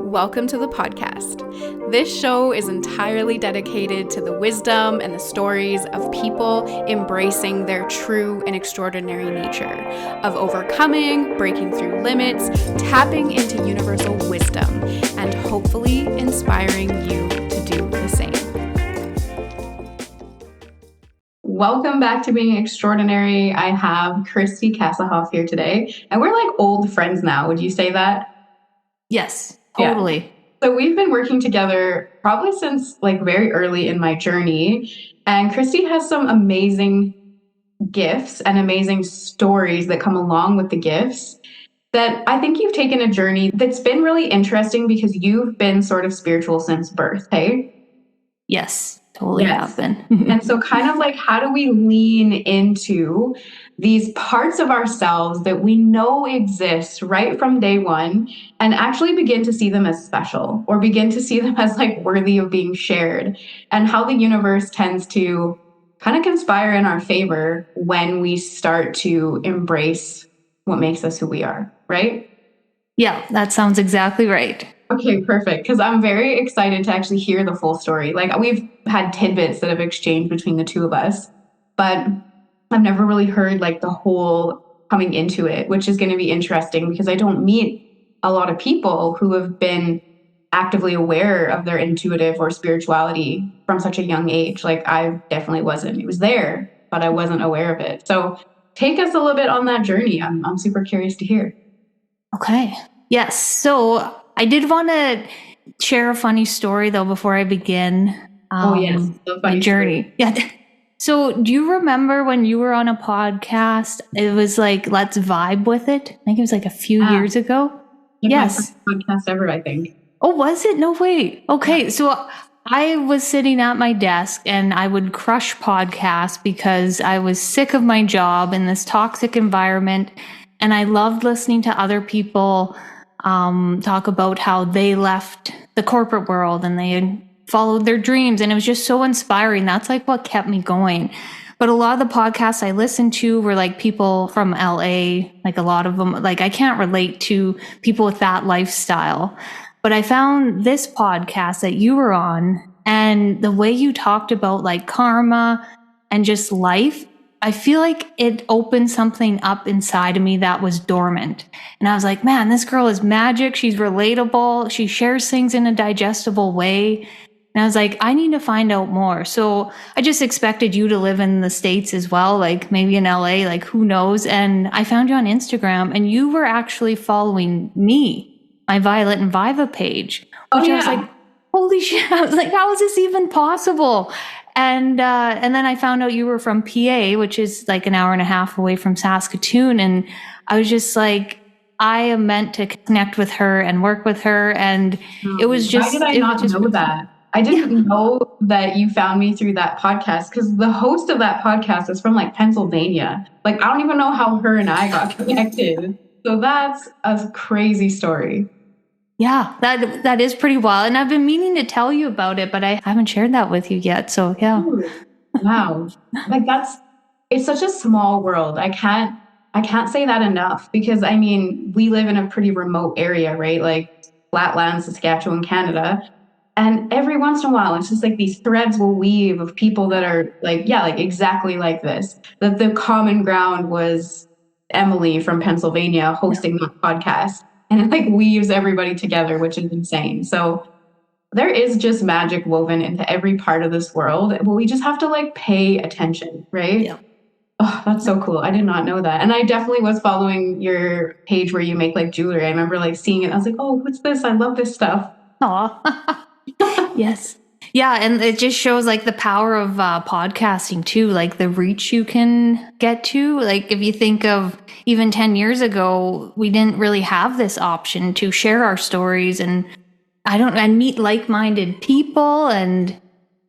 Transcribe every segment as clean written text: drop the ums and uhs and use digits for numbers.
Welcome to the podcast. This show is entirely dedicated to the wisdom and the stories of people embracing their true and extraordinary nature, of overcoming, breaking through limits, tapping into universal wisdom, and hopefully inspiring you to do the same. Welcome back to Being Extraordinary. I have Kristi Kasahoff here today, and we're like old friends now. Would you say that? Yes, totally. Yeah. So we've been working together probably since like very early in my journey. And Kristi has some amazing gifts and amazing stories that come along with the gifts that I think you've taken a journey that's been really interesting because you've been sort of spiritual since birth, hey? Yes, totally have been. And so kind of like, how do we lean into these parts of ourselves that we know exist right from day one and actually begin to see them as special or begin to see them as like worthy of being shared, and how the universe tends to kind of conspire in our favor when we start to embrace what makes us who we are, right? Yeah, that sounds exactly right. Okay, perfect. Because I'm very excited to actually hear the full story. Like, we've had tidbits that have exchanged between the two of us, but I've never really heard like the whole coming into it, which is going to be interesting because I don't meet a lot of people who have been actively aware of their intuitive or spirituality from such a young age. Like, I definitely wasn't. It was there, but I wasn't aware of it. So take us a little bit on that journey. I'm super curious to hear. Okay. Yes. So I did want to share a funny story though before I begin. Yes, the funny journey. Story. Yeah. So do you remember when you were on a podcast? It was like Let's Vibe with It. I think it was like a few years ago. Like yes. My first podcast ever, I think. Oh, was it? No way. Okay. Yeah. So I was sitting at my desk and I would crush podcasts because I was sick of my job in this toxic environment. And I loved listening to other people talk about how they left the corporate world and they had followed their dreams. And it was just so inspiring. That's like what kept me going. But a lot of the podcasts I listened to were like people from LA, like a lot of them, like I can't relate to people with that lifestyle. But I found this podcast that you were on, and the way you talked about like karma and just life, I feel like it opened something up inside of me that was dormant. And I was like, man, this girl is magic. She's relatable. She shares things in a digestible way. And I was like, I need to find out more. So I just expected you to live in the States as well, like maybe in LA, like who knows? And I found you on Instagram and you were actually following me, my Violet and Viva page, which I was like, holy shit. I was like, how is this even possible? And then I found out you were from PA, which is like an hour and a half away from Saskatoon. And I was just like, I am meant to connect with her and work with her. And it was just... Why did I not know that? I didn't know that you found me through that podcast, because the host of that podcast is from like Pennsylvania. Like, I don't even know how her and I got connected. So that's a crazy story. Yeah, that is pretty wild. And I've been meaning to tell you about it, but I haven't shared that with you yet. So yeah. Ooh, wow. Like it's such a small world. I can't say that enough, because I mean, we live in a pretty remote area, right? Like Flatland, Saskatchewan, Canada. And every once in a while, it's just like these threads will weave of people that are like, yeah, like exactly like this. That the common ground was Emily from Pennsylvania hosting that podcast. And it like weaves everybody together, which is insane. So there is just magic woven into every part of this world. But we just have to like pay attention, right? Yeah. Oh, that's so cool. I did not know that. And I definitely was following your page where you make like jewelry. I remember like seeing it. I was like, oh, what's this? I love this stuff. Aw. Yes. Yeah. And it just shows like the power of podcasting too, like the reach you can get to. Like if you think of even 10 years ago, we didn't really have this option to share our stories and meet like-minded people. And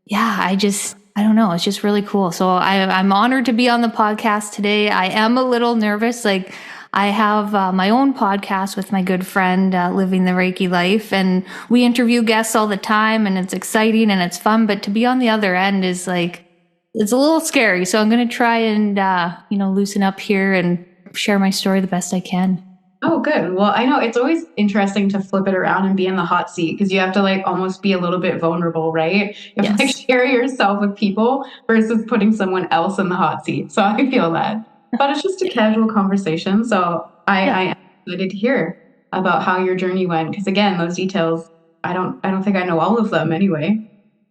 yeah, I don't know. It's just really cool. So I'm honored to be on the podcast today. I am a little nervous. Like I have my own podcast with my good friend, Living the Reiki Life. And we interview guests all the time and it's exciting and it's fun. But to be on the other end is like, it's a little scary. So I'm going to try and, loosen up here and share my story the best I can. Oh, good. Well, I know it's always interesting to flip it around and be in the hot seat because you have to like almost be a little bit vulnerable, right? You have to like Yes. share yourself with people versus putting someone else in the hot seat. So I feel that. But it's just a casual conversation. So I Yeah. am excited to hear about how your journey went. Because again, those details, I don't think I know all of them anyway.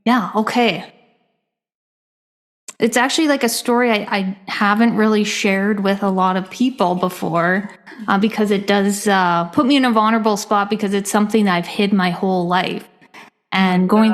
Yeah. Okay. It's actually like a story I haven't really shared with a lot of people before because it does put me in a vulnerable spot because it's something I've hid my whole life. Oh my And God. going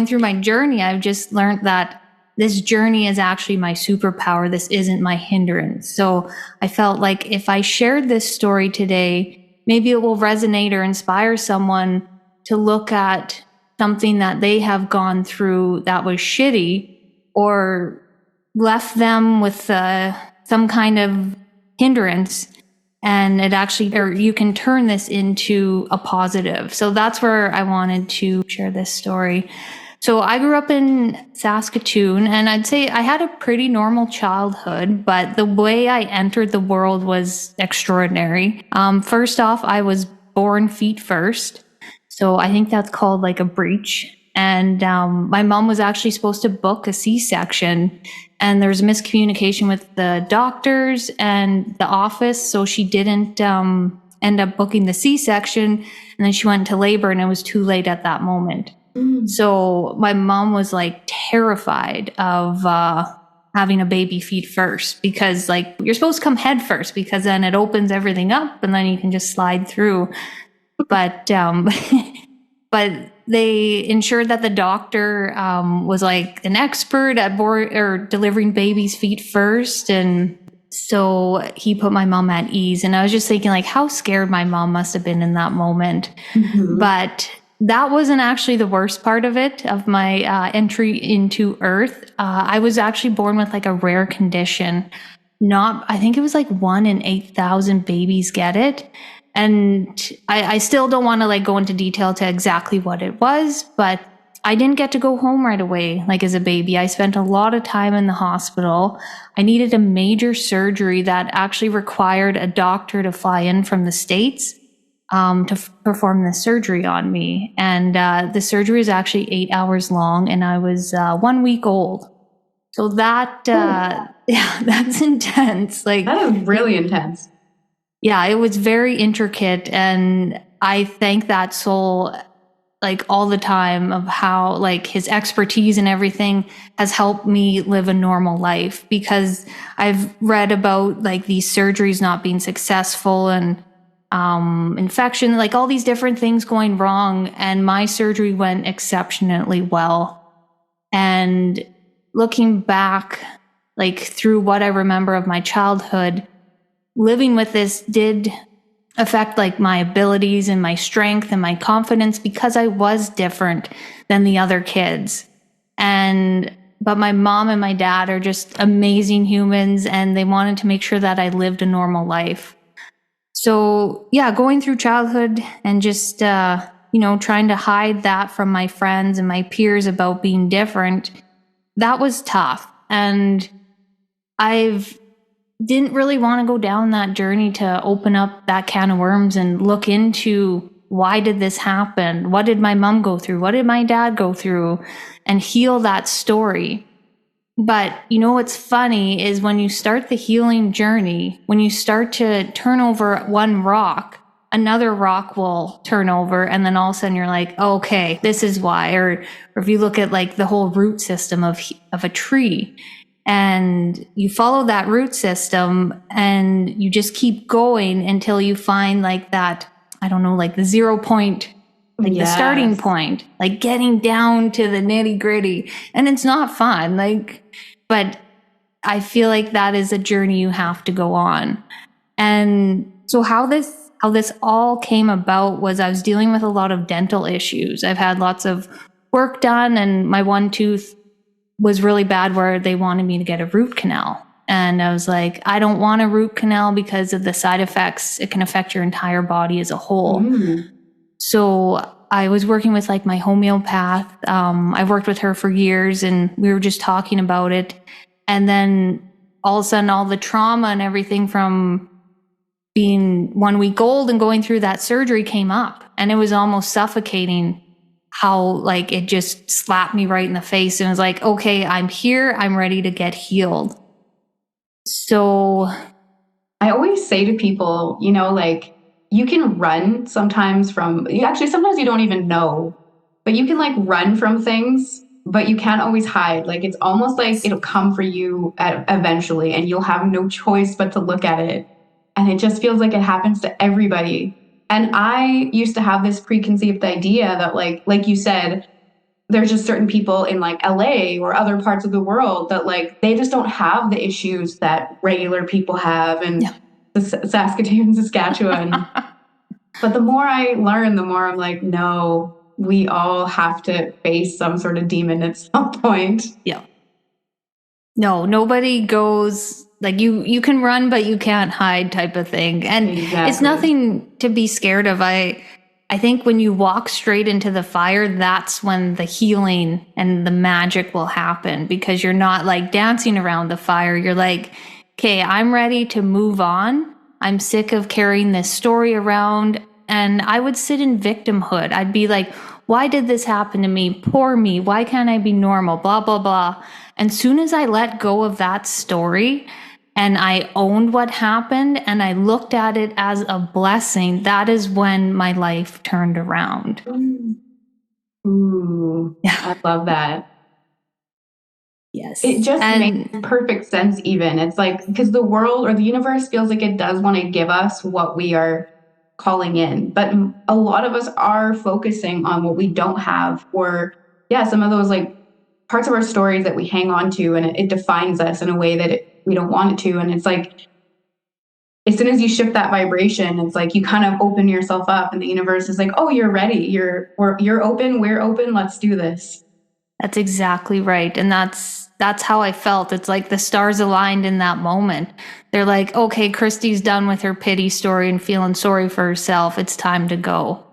through my journey, I've just learned that this journey is actually my superpower. This isn't my hindrance. So I felt like if I shared this story today, maybe it will resonate or inspire someone to look at something that they have gone through that was shitty or left them with some kind of hindrance, and it actually, or you can turn this into a positive. So that's where I wanted to share this story. So I grew up in Saskatoon, and I'd say I had a pretty normal childhood, but the way I entered the world was extraordinary. First off, I was born feet first. So I think that's called like a breech. And my mom was actually supposed to book a C-section, and there was miscommunication with the doctors and the office, so she didn't end up booking the C-section, and then she went into labor, and it was too late at that moment. So my mom was like terrified of having a baby feet first because like you're supposed to come head first because then it opens everything up and then you can just slide through. But but they ensured that the doctor was like an expert at delivering babies feet first, and so he put my mom at ease. And I was just thinking like how scared my mom must have been in that moment. But that wasn't actually the worst part of it, of my entry into Earth. I was actually born with like a rare condition. I think it was like 1 in 8,000 babies get it. And I still don't want to like go into detail to exactly what it was, but I didn't get to go home right away, like as a baby. I spent a lot of time in the hospital. I needed a major surgery that actually required a doctor to fly in from the States to perform the surgery on me. And the surgery is actually 8 hours long, and I was 1 week old. So yeah, that's intense. Like, That is really intense. yeah, it was very intricate, and I thank that soul like all the time of how like his expertise and everything has helped me live a normal life, because I've read about like these surgeries not being successful and infection, like all these different things going wrong, and my surgery went exceptionally well. And looking back, like through what I remember of my childhood, living with this did affect like my abilities and my strength and my confidence because I was different than the other kids. But my mom and my dad are just amazing humans, and they wanted to make sure that I lived a normal life. So yeah, going through childhood and just, trying to hide that from my friends and my peers about being different, that was tough. And I've didn't really want to go down that journey to open up that can of worms and look into why did this happen? What did my mom go through? What did my dad go through? And heal that story. But what's funny is when you start the healing journey, when you start to turn over one rock, another rock will turn over, and then all of a sudden you're like, oh, okay, this is why. Or if you look at like the whole root system of a tree, and you follow that root system and you just keep going until you find like that, I don't know, like the 0 point, like the starting point, like getting down to the nitty gritty. And it's not fun, but I feel like that is a journey you have to go on. And so how this all came about was I was dealing with a lot of dental issues. I've had lots of work done, and my one tooth was really bad where they wanted me to get a root canal. And I was like, I don't want a root canal because of the side effects. It can affect your entire body as a whole. So I was working with like my homeopath. I've worked with her for years, and we were just talking about it. And then all of a sudden, all the trauma and everything from being 1 week old and going through that surgery came up, and it was almost suffocating how like it just slapped me right in the face and was like, okay, I'm here, I'm ready to get healed. So I always say to people, you know, like you can run sometimes sometimes you don't even know, but you can like run from things, but you can't always hide. Like it's almost like it'll come for you eventually, and you'll have no choice but to look at it. And it just feels like it happens to everybody. And I used to have this preconceived idea that like you said, there's just certain people in like LA or other parts of the world that like they just don't have the issues that regular people have in Saskatoon, Saskatchewan. But the more I learn, the more I'm like, no, we all have to face some sort of demon at some point. Yeah. No, nobody goes like you can run, but you can't hide type of thing. And It's nothing to be scared of. I think when you walk straight into the fire, that's when the healing and the magic will happen, because you're not like dancing around the fire. You're like, okay, I'm ready to move on. I'm sick of carrying this story around. And I would sit in victimhood. I'd be like, why did this happen to me? Poor me. Why can't I be normal? Blah, blah, blah. And soon as I let go of that story and I owned what happened and I looked at it as a blessing, that is when my life turned around. Ooh, yeah. I love that. Yes. It just makes perfect sense even. It's like, because the world or the universe feels like it does want to give us what we are calling in. But a lot of us are focusing on what we don't have, or some of those like parts of our stories that we hang on to, and it defines us in a way that we don't want it to. And it's like, as soon as you shift that vibration, it's like you kind of open yourself up, and the universe is like, oh, you're ready. You're open. We're open. Let's do this. That's exactly right. And that's how I felt. It's like the stars aligned in that moment. They're like, okay, Kristi's done with her pity story and feeling sorry for herself. It's time to go.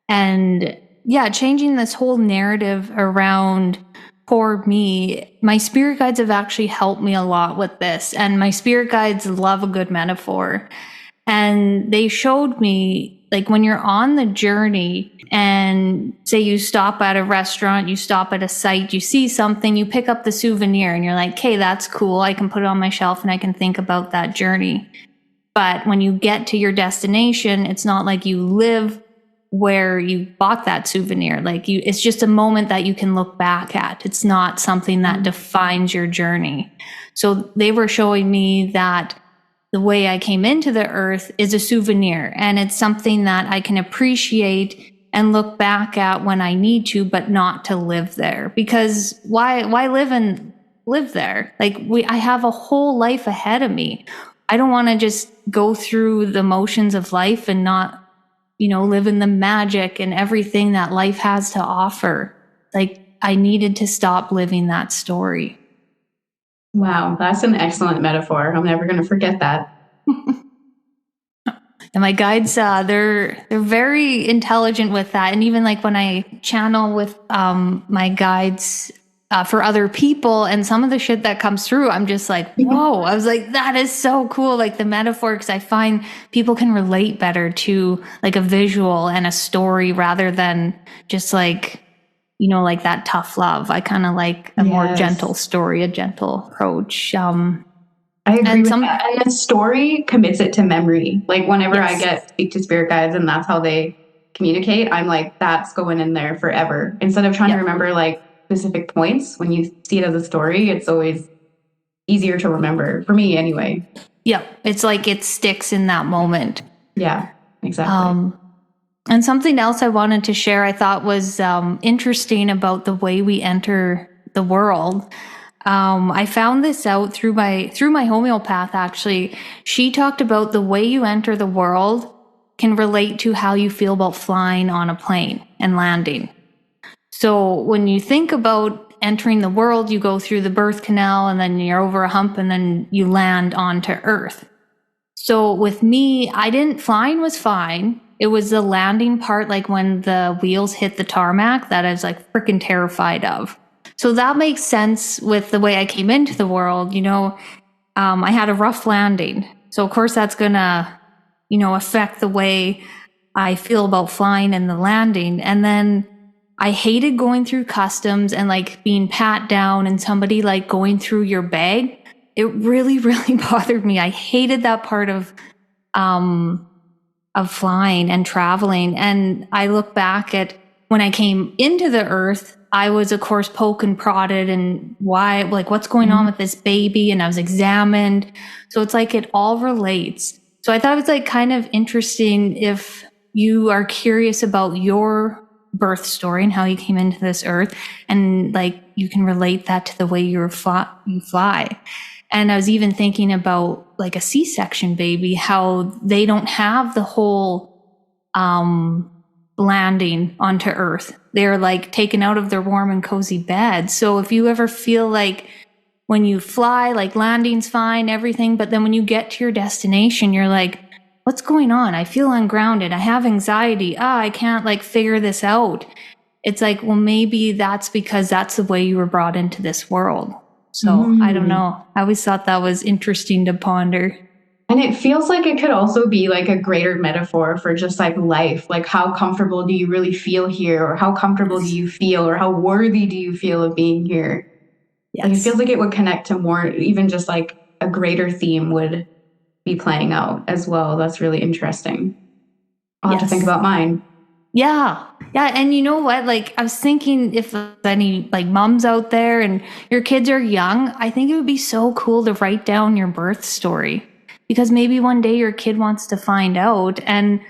And yeah, changing this whole narrative around poor me, my spirit guides have actually helped me a lot with this. And my spirit guides love a good metaphor. And they showed me, like, when you're on the journey and say you stop at a restaurant, you stop at a site, you see something, you pick up the souvenir and you're like, okay, that's cool. I can put it on my shelf and I can think about that journey. But when you get to your destination, it's not like you live where you bought that souvenir. Like it's just a moment that you can look back at. It's not something that defines your journey. So they were showing me that the way I came into the earth is a souvenir, and it's something that I can appreciate and look back at when I need to, but not to live there. Because why live there? Like I have a whole life ahead of me. I don't want to just go through the motions of life and not, live in the magic and everything that life has to offer. Like I needed to stop living that story. Wow, that's an excellent metaphor. I'm never going to forget that. And my guides, they're very intelligent with that. And even like when I channel with my guides for other people, and some of the shit that comes through, I'm just like, whoa. I was like, that is so cool. Like the metaphor, because I find people can relate better to like a visual and a story rather than just like, like that tough love. I kind of like a more gentle story, a gentle approach. I agree with that. And the story commits it to memory. Like whenever I speak to spirit guides and that's how they communicate, I'm like, that's going in there forever. Instead of trying to remember like specific points, when you see it as a story, it's always easier to remember, for me anyway. Yeah, it's like it sticks in that moment. Yeah, exactly. And something else I wanted to share I thought was interesting about the way we enter the world. I found this out through my homeopath, actually. She talked about the way you enter the world can relate to how you feel about flying on a plane and landing. So when you think about entering the world, you go through the birth canal and then you're over a hump and then you land onto Earth. So with me, flying was fine. It was the landing part, like when the wheels hit the tarmac, that I was like freaking terrified of. So that makes sense with the way I came into the world. I had a rough landing. So of course that's gonna affect the way I feel about flying and the landing. And then I hated going through customs and like being pat down and somebody like going through your bag. It really, really bothered me. I hated that part of flying and traveling. And I look back at when I came into the earth, I was of course poked and prodded and why, like what's going on with this baby? And I was examined. So it's like it all relates. So I thought it was like kind of interesting if you are curious about your birth story and how you came into this earth, and like you can relate that to the way you fly. And I was even thinking about like a C-section baby, how they don't have the whole landing onto earth. They're like taken out of their warm and cozy bed. So if you ever feel like when you fly, like landing's fine, everything, but then when you get to your destination, you're like, what's going on? I feel ungrounded. I have anxiety. I can't like figure this out. It's like, well, maybe that's because that's the way you were brought into this world. So I don't know. I always thought that was interesting to ponder. And it feels like it could also be like a greater metaphor for just like life. Like, how comfortable do you really feel here? Or how comfortable do you feel? Or how worthy do you feel of being here? Yes. Like, it feels like it would connect to more, even just like a greater theme would be playing out as well. That's really interesting. I'll have to think about mine. Yeah. And you know what? Like, I was thinking if any like moms out there and your kids are young, I think it would be so cool to write down your birth story, because maybe one day your kid wants to find out. And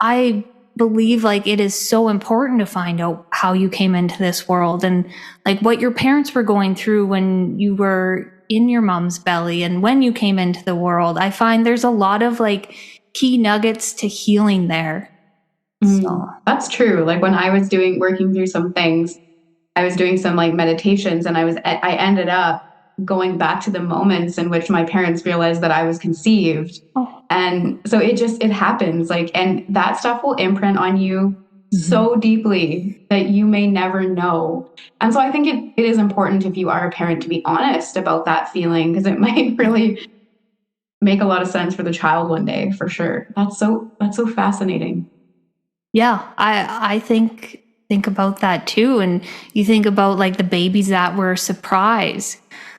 I believe like it is so important to find out how you came into this world and like what your parents were going through when you were in your mom's belly and when you came into the world. I find there's a lot of like key nuggets to healing there. So that's true. Like when I was working through some things, I was doing some like meditations, and I ended up going back to the moments in which my parents realized that I was conceived. And so it happens, like, and that stuff will imprint on you so deeply that you may never know. And so I think it is important, if you are a parent, to be honest about that feeling, because it might really make a lot of sense for the child one day, for sure. That's so fascinating. Yeah, I think about that too. And you think about like the babies that were a surprise.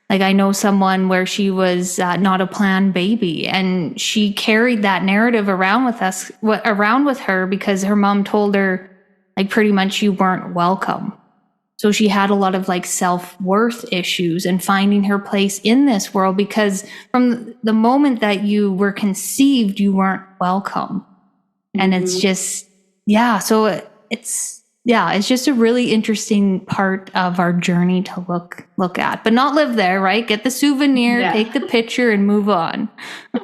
Like I know someone where she was not a planned baby, and she carried that narrative around with her because her mom told her like pretty much you weren't welcome. So she had a lot of like self-worth issues and finding her place in this world, because from the moment that you were conceived, you weren't welcome. And it's just, so it's just a really interesting part of our journey to look at, but not live there, right? Get the souvenir, take the picture, and move on.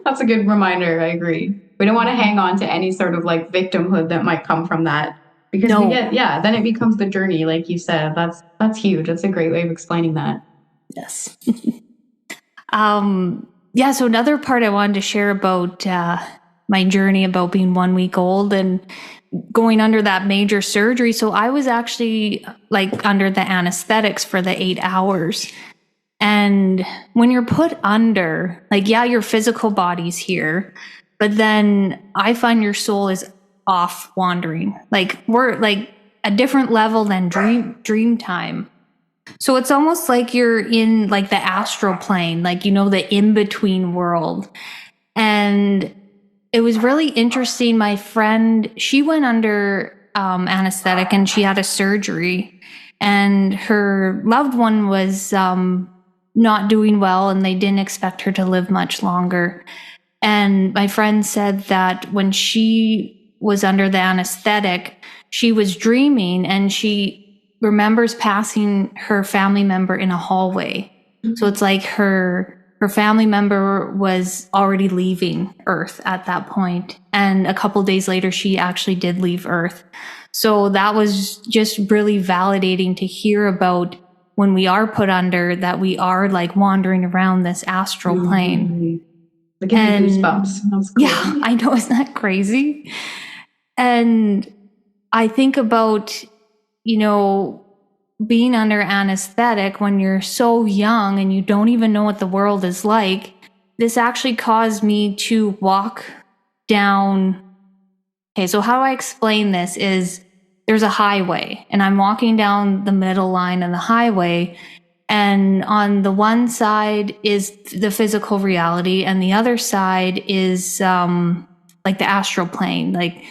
That's a good reminder. I agree. We don't want to hang on to any sort of like victimhood that might come from that, because then it becomes the journey, like you said. That's huge. That's a great way of explaining that. Yes. So another part I wanted to share about my journey about being 1 week old and going under that major surgery. So I was actually like under the anesthetics for the 8 hours. And when you're put under, like, your physical body's here, but then I find your soul is off wandering. Like we're like a different level than dream time. So it's almost like you're in like the astral plane, like, the in-between world. And it was really interesting. My friend, she went under anesthetic and she had a surgery, and her loved one was not doing well, and they didn't expect her to live much longer. And my friend said that when she was under the anesthetic, she was dreaming and she remembers passing her family member in a hallway. So it's like her family member was already leaving Earth at that point. And a couple days later, she actually did leave Earth. So that was just really validating to hear about when we are put under, that we are like wandering around this astral plane. It gives me goosebumps. That's cool. Yeah, I know. Isn't that crazy? And I think about, being under anesthetic when you're so young and you don't even know what the world is like. This actually caused me to walk down. Okay, so how I explain this is there's a highway, and I'm walking down the middle line of the highway, and on the one side is the physical reality, and the other side is like the astral plane, like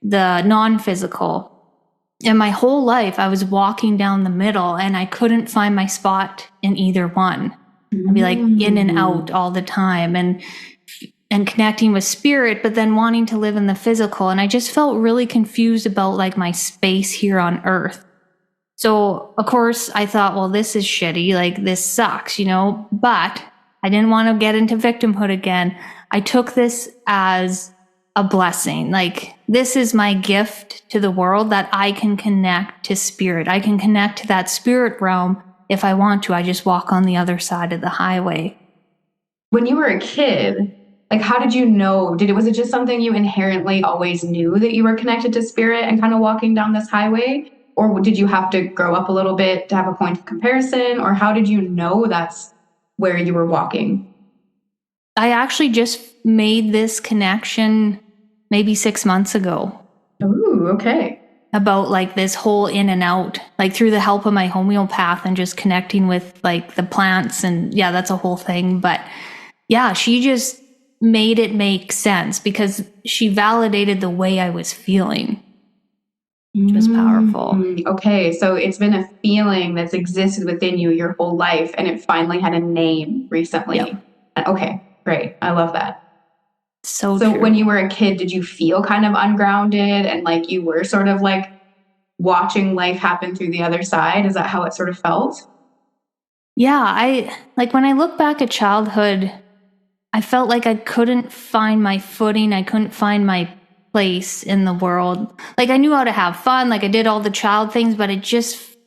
the non-physical. And my whole life, I was walking down the middle, and I couldn't find my spot in either one. I'd be like in and out all the time, and connecting with spirit, but then wanting to live in the physical. And I just felt really confused about like my space here on earth. So of course I thought, well, this is shitty. Like this sucks, but I didn't want to get into victimhood again. I took this as a blessing. Like this is my gift to the world, that I can connect to spirit. I can connect to that spirit realm if I want to. I just walk on the other side of the highway. When you were a kid, like, how did you know? Was it just something you inherently always knew, that you were connected to spirit and kind of walking down this highway? Or did you have to grow up a little bit to have a point of comparison? Or how did you know that's where you were walking? I actually just made this connection maybe 6 months ago. Ooh, okay. About like this whole in and out, like through the help of my homeopath and just connecting with like the plants. And yeah, that's a whole thing. But yeah, she just made it make sense because she validated the way I was feeling, which was powerful. Okay, so it's been a feeling that's existed within you your whole life, and it finally had a name recently. Yep. Okay, great. I love that. So true. When you were a kid, did you feel kind of ungrounded and like you were sort of like watching life happen through the other side? Is that how it sort of felt? Yeah, I like when I look back at childhood, I felt like I couldn't find my footing. I couldn't find my place in the world. Like I knew how to have fun. Like I did all the child things, but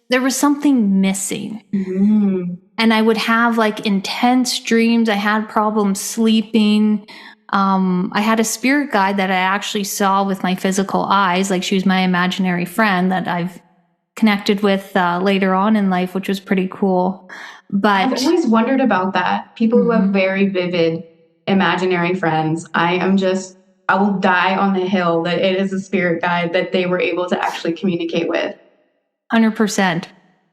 there was something missing. Mm-hmm. And I would have like intense dreams. I had problems sleeping. I had a spirit guide that I actually saw with my physical eyes. Like she was my imaginary friend that I've connected with later on in life, which was pretty cool. But I've always wondered about that. People who have very vivid imaginary friends. I will die on the hill that it is a spirit guide that they were able to actually communicate with. 100%.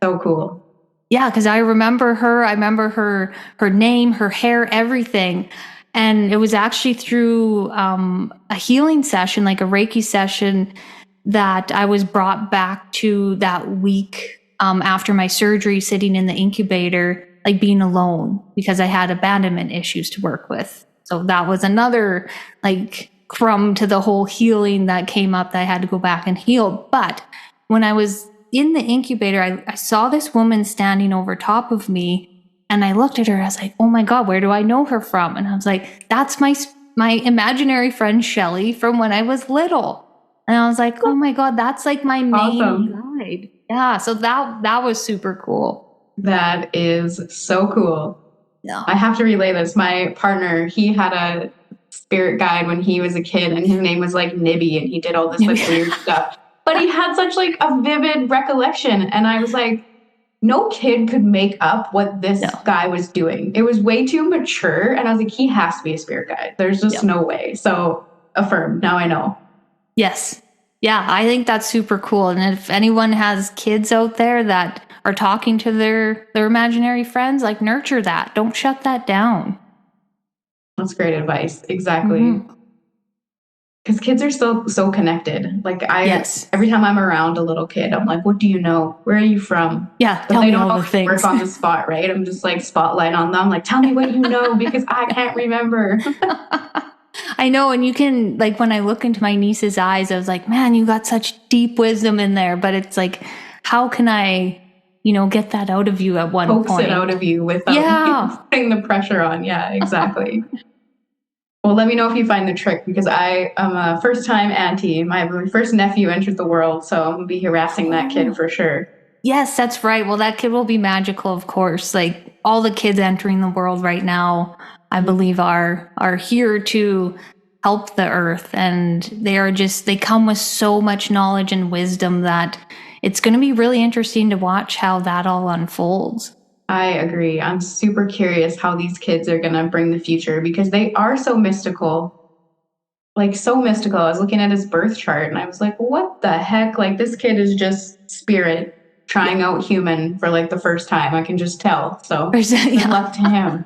So cool. Yeah, because I remember her name, her hair, everything. And it was actually through a healing session, like a Reiki session, that I was brought back to that week after my surgery, sitting in the incubator, like being alone because I had abandonment issues to work with. So that was another like crumb to the whole healing that came up that I had to go back and heal. But when I was in the incubator, I saw this woman standing over top of me. And I looked at her, I was like, oh my God, where do I know her from? And I was like, that's my imaginary friend, Shelly, from when I was little. And I was like, oh my God, that's like my main guide. Yeah, so that was super cool. That is so cool. Yeah. I have to relay this. My partner, he had a spirit guide when he was a kid, and his name was like Nibby, and he did all this like weird stuff. But he had such like a vivid recollection. And I was like, no kid could make up what this guy was doing. It was way too mature. And I was like, he has to be a spirit guide. There's just no way. So affirmed. Now I know. Yes. Yeah, I think that's super cool. And if anyone has kids out there that are talking to their imaginary friends, like nurture that. Don't shut that down. That's great advice. Exactly. Because kids are so connected. Like every time I'm around a little kid, I'm like, what do you know? Where are you from? Yeah, but tell they me don't all the things. Work on the spot, right? I'm just like spotlight on them. Like, tell me what you know because I can't remember. I know, and you can, like, when I look into my niece's eyes, I was like, man, you got such deep wisdom in there. But it's like, how can I, get that out of you at one point? Coax it out of you without putting the pressure on. Yeah, exactly. Well, let me know if you find the trick because I am a first-time auntie. My first nephew entered the world, so I'm going to be harassing that kid for sure. Yes, that's right. Well, that kid will be magical, of course. Like all the kids entering the world right now, I believe are here to help the earth. And they come with so much knowledge and wisdom that it's going to be really interesting to watch how that all unfolds. I agree. I'm super curious how these kids are going to bring the future because they are so mystical. like so mystical. I was looking at his birth chart and I was like, what the heck? Like this kid is just spirit trying out human for like the first time. I can just tell. So good luck to him.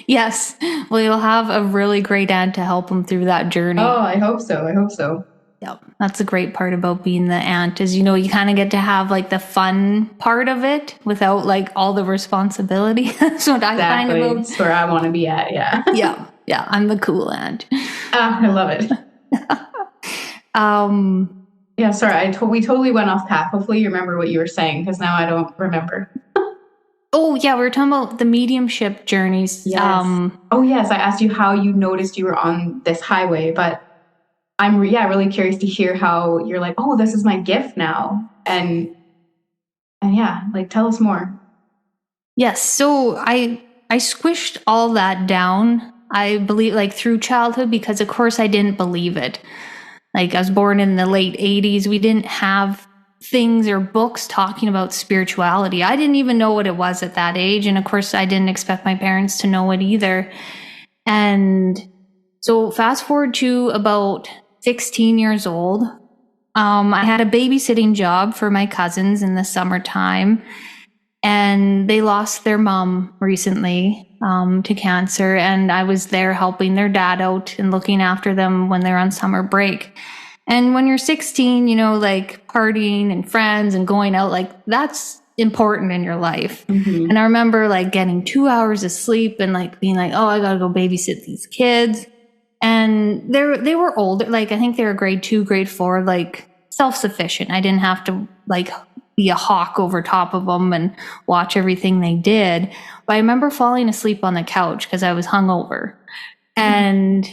Yes. Well, you'll have a really great aunt to help him through that journey. Oh, I hope so. I hope so. Yep. That's a great part about being the aunt is, you kind of get to have like the fun part of it without like all the responsibility. That's what I find about. That's where I want to be at. Yeah. Yeah. Yeah. I'm the cool aunt. I love it. Yeah, sorry. We totally went off path. Hopefully you remember what you were saying because now I don't remember. Oh, yeah. We were talking about the mediumship journeys. Yes. Oh, yes. I asked you how you noticed you were on this highway, but I'm really curious to hear how you're like, oh, this is my gift now. And yeah, like tell us more. Yes. So I squished all that down, I believe, like through childhood, because of course I didn't believe it. Like I was born in the late 80s. We didn't have things or books talking about spirituality. I didn't even know what it was at that age. And of course I didn't expect my parents to know it either. And so fast forward to about 16 years old. I had a babysitting job for my cousins in the summertime, and they lost their mom recently to cancer. And I was there helping their dad out and looking after them when they're on summer break. And when you're 16, like partying and friends and going out, like that's important in your life. Mm-hmm. And I remember like getting 2 hours of sleep and like being like, oh, I gotta go babysit these kids. And they were older, like I think they were grade 2, grade 4, like self-sufficient. I didn't have to like be a hawk over top of them and watch everything they did. But I remember falling asleep on the couch because I was hungover. And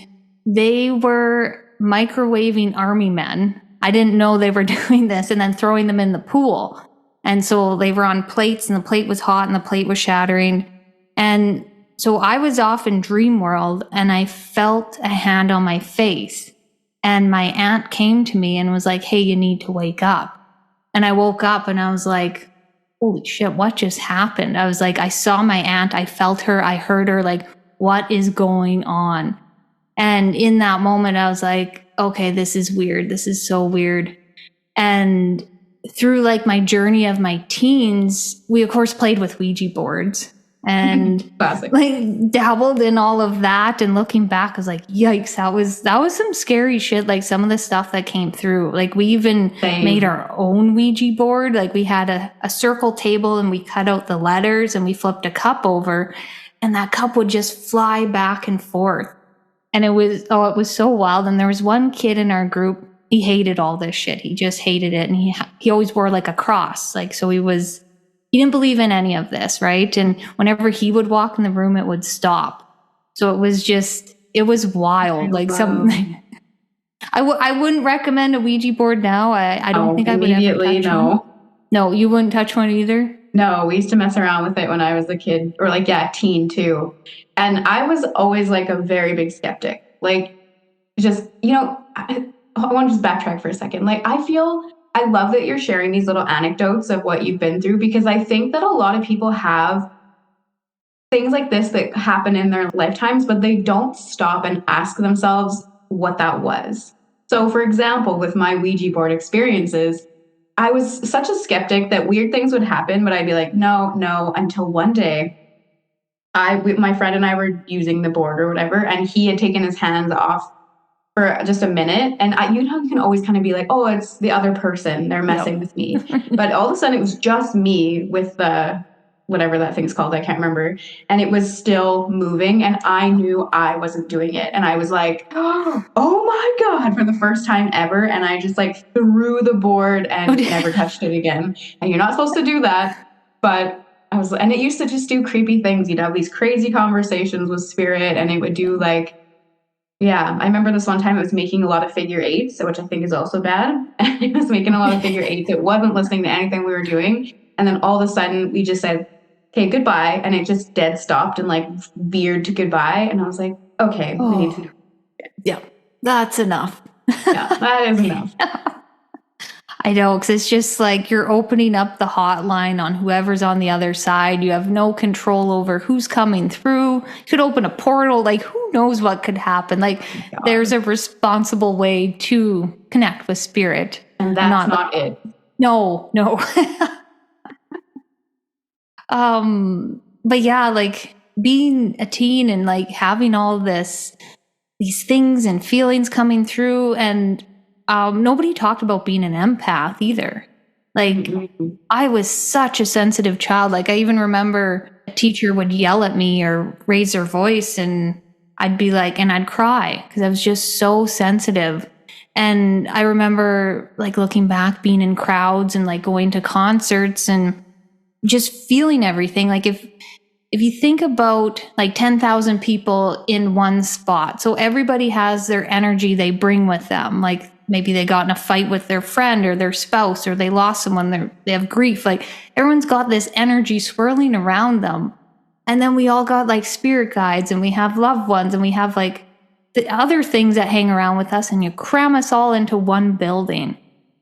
they were microwaving army men. I didn't know they were doing this, and then throwing them in the pool. And so they were on plates, and the plate was hot and the plate was shattering. And so I was off in dream world, and I felt a hand on my face. And my aunt came to me and was like, hey, you need to wake up. And I woke up and I was like, holy shit, what just happened? I was like, I saw my aunt, I felt her, I heard her, like, what is going on? And in that moment, I was like, okay, this is weird. This is so weird. And through like my journey of my teens, we of course played with Ouija boards and like dabbled in all of that. And looking back, I was like, yikes, that was some scary shit. Like some of the stuff that came through, like we even made our own Ouija board. Like we had a circle table and we cut out the letters and we flipped a cup over, and that cup would just fly back and forth. And it was so wild. And there was one kid in our group, he hated all this shit. He just hated it. And he always wore like a cross. Like, so he didn't believe in any of this, right? And whenever he would walk in the room, it would stop. So it was wild. Like something. I wouldn't recommend a Ouija board now. I don't think I would ever touch one. No, you wouldn't touch one either? No, we used to mess around with it when I was a kid, or like, teen too. And I was always like a very big skeptic. Like, just, I want to just backtrack for a second. Like, I love that you're sharing these little anecdotes of what you've been through, because I think that a lot of people have things like this that happen in their lifetimes, but they don't stop and ask themselves what that was. So, for example, with my Ouija board experiences, I was such a skeptic that weird things would happen, but I'd be like, no, until one day my friend and I were using the board or whatever, and he had taken his hands off for just a minute. And you can always kind of be like, oh, it's the other person, they're messing with me. But all of a sudden it was just me with the whatever that thing's called, I can't remember. And it was still moving, and I knew I wasn't doing it. And I was like, oh my God, for the first time ever. And I just like threw the board and never touched it again. And you're not supposed to do that. But and it used to just do creepy things. You'd have these crazy conversations with spirit, and it would do like, I remember this one time it was making a lot of figure eights, which I think is also bad. And it was making a lot of figure eights. It wasn't listening to anything we were doing. And then all of a sudden we just said, okay, goodbye. And it just dead stopped and like veered to goodbye. And I was like, okay, we need to do it. Yeah, that's enough. Yeah, that is enough. I know, because it's just like you're opening up the hotline on whoever's on the other side. You have no control over who's coming through. You could open a portal, like who knows what could happen. Like there's a responsible way to connect with spirit. And that's not it. No. But yeah, like being a teen and like having all these things and feelings coming through, and nobody talked about being an empath either. Like I was such a sensitive child. Like I even remember a teacher would yell at me or raise her voice, and I'd be like, and I'd cry because I was just so sensitive. And I remember like looking back, being in crowds and like going to concerts and just feeling everything. Like if you think about like 10,000 people in one spot, so everybody has their energy they bring with them. Like maybe they got in a fight with their friend or their spouse, or they lost someone, they have grief. Like everyone's got this energy swirling around them. And then we all got like spirit guides, and we have loved ones, and we have like the other things that hang around with us, and you cram us all into one building.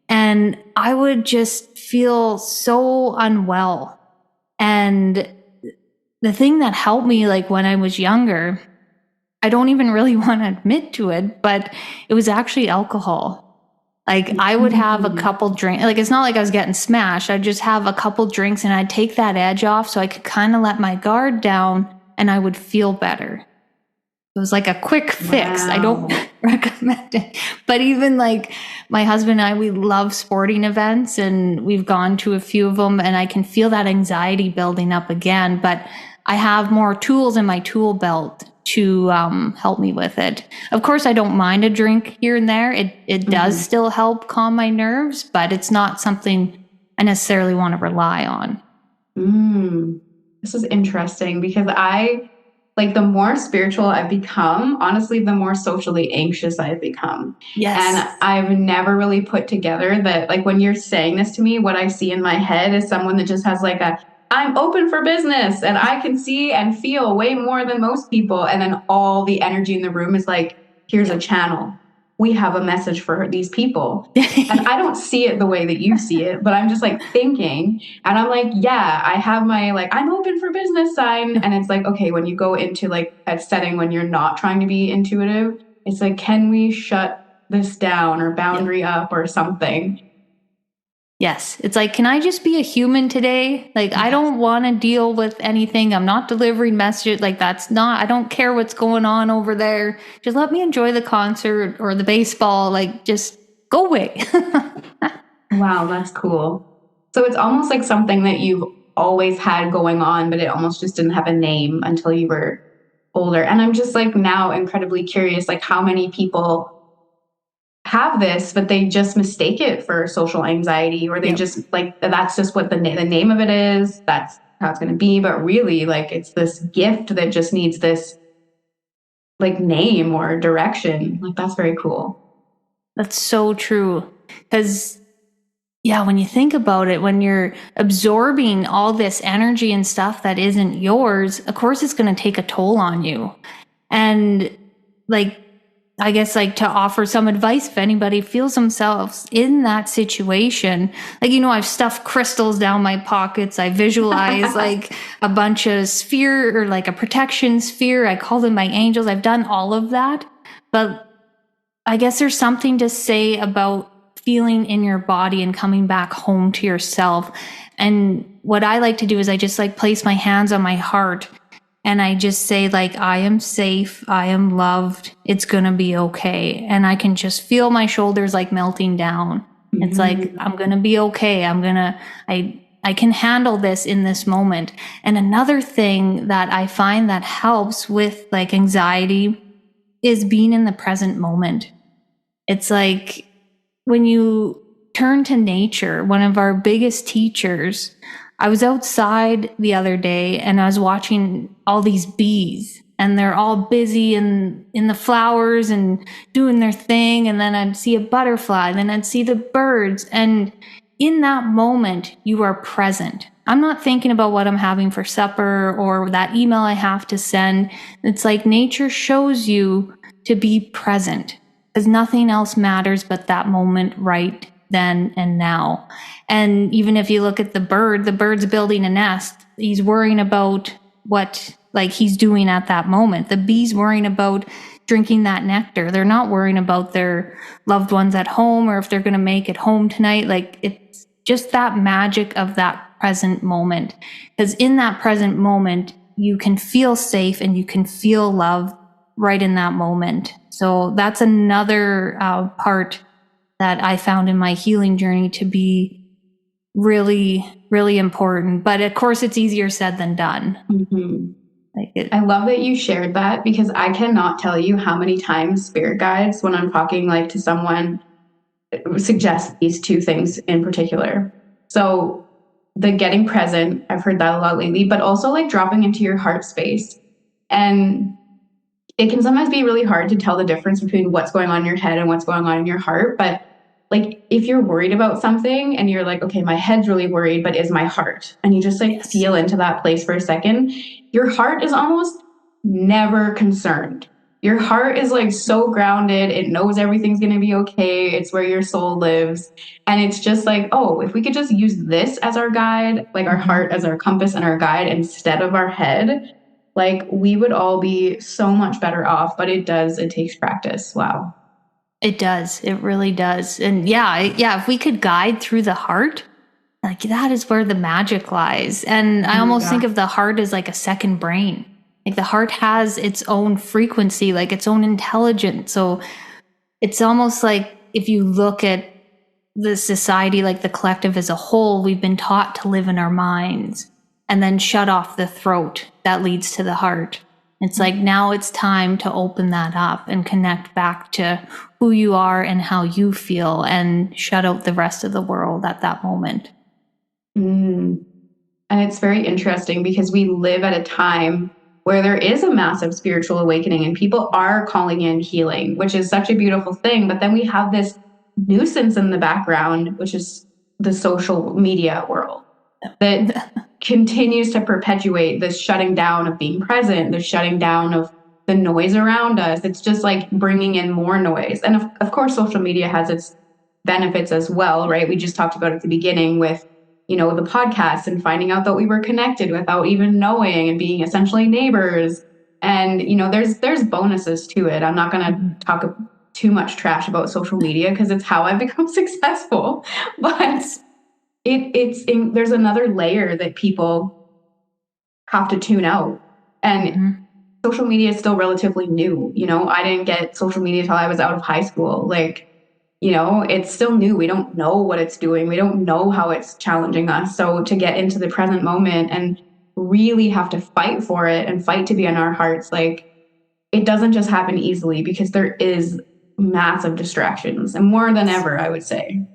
And I would just feel so unwell. And the thing that helped me, like when I was younger, I don't even really want to admit to it, but it was actually alcohol. Like I would have a couple drinks. Like it's not like I was getting smashed. I'd just have a couple drinks and I'd take that edge off so I could kind of let my guard down and I would feel better. It was like a quick fix. Wow. I don't recommend it. But even like my husband and I, we love sporting events, and we've gone to a few of them, and I can feel that anxiety building up again. But I have more tools in my tool belt to help me with it. Of course, I don't mind a drink here and there. It does still help calm my nerves, but it's not something I necessarily want to rely on. This is interesting because like the more spiritual I've become, honestly, the more socially anxious I've become. Yes. And I've never really put together that, like, when you're saying this to me, what I see in my head is someone that just has like I'm open for business and I can see and feel way more than most people. And then all the energy in the room is like, here's a channel. We have a message for these people. And I don't see it the way that you see it, but I'm just like thinking, and I'm like, yeah, I have my like, I'm open for business sign. And it's like, okay, when you go into like a setting when you're not trying to be intuitive, it's like, can we shut this down or boundary up or something? Yes. It's like, can I just be a human today? Like, I don't want to deal with anything. I'm not delivering messages. Like, I don't care what's going on over there. Just let me enjoy the concert or the baseball. Like, just go away. Wow, that's cool. So it's almost like something that you've always had going on, but it almost just didn't have a name until you were older. And I'm just like now incredibly curious, like how many people have this, but they just mistake it for social anxiety, or they just like, that's just what the name of it is. That's how it's going to be. But really, like, it's this gift that just needs this like name or direction. Like, that's very cool. That's so true. Because yeah, when you think about it, when you're absorbing all this energy and stuff that isn't yours, of course it's going to take a toll on you. And like, I guess like to offer some advice if anybody feels themselves in that situation, like, I've stuffed crystals down my pockets. I visualize like a bunch of sphere or like a protection sphere. I call them my angels. I've done all of that. But I guess there's something to say about feeling in your body and coming back home to yourself. And what I like to do is I just like place my hands on my heart. And I just say like, I am safe. I am loved. It's going to be okay. And I can just feel my shoulders like melting down. It's like, I'm going to be okay. I can handle this in this moment. And another thing that I find that helps with like anxiety is being in the present moment. It's like when you turn to nature, one of our biggest teachers, I was outside the other day and I was watching all these bees, and they're all busy in the flowers and doing their thing. And then I'd see a butterfly, then I'd see the birds. And in that moment, you are present. I'm not thinking about what I'm having for supper or that email I have to send. It's like nature shows you to be present because nothing else matters but that moment right then and now. And even if you look at the bird's building a nest. He's worrying about what like he's doing at that moment. The bee's worrying about drinking that nectar. They're not worrying about their loved ones at home or if they're going to make it home tonight. Like it's just that magic of that present moment. Because in that present moment, you can feel safe and you can feel love right in that moment. So that's another part that I found in my healing journey to be really, really important. But of course, it's easier said than done. Mm-hmm. I love that you shared that because I cannot tell you how many times spirit guides, when I'm talking like to someone, suggest these two things in particular. So the getting present, I've heard that a lot lately, but also like dropping into your heart space. And it can sometimes be really hard to tell the difference between what's going on in your head and what's going on in your heart. But like if you're worried about something and you're like, okay, my head's really worried, but is my heart? And you just like feel into that place for a second, your heart is almost never concerned. Your heart is like so grounded. It knows everything's going to be okay. It's where your soul lives. And it's just like, oh, if we could just use this as our guide, like our heart as our compass and our guide instead of our head, like we would all be so much better off. But it takes practice. Wow. It does. It really does. And yeah, if we could guide through the heart, like that is where the magic lies. And I almost think of the heart as like a second brain. Like the heart has its own frequency, like its own intelligence. So it's almost like if you look at the society, like the collective as a whole, we've been taught to live in our minds and then shut off the throat that leads to the heart. It's like now it's time to open that up and connect back to who you are and how you feel and shut out the rest of the world at that moment. And it's very interesting because we live at a time where there is a massive spiritual awakening and people are calling in healing, which is such a beautiful thing. But then we have this nuisance in the background, which is the social media world that continues to perpetuate this shutting down of being present, the shutting down of the noise around us. It's just like bringing in more noise. And of course, social media has its benefits as well, right? We just talked about at the beginning with, the podcast and finding out that we were connected without even knowing and being essentially neighbors. And, there's bonuses to it. I'm not going to talk too much trash about social media because it's how I've become successful. But there's another layer that people have to tune out. And social media is still relatively new. I didn't get social media until I was out of high school. It's still new. We don't know what it's doing. We don't know how it's challenging us. So to get into the present moment and really have to fight for it and fight to be in our hearts, it doesn't just happen easily because there is massive distractions and more than ever, I would say.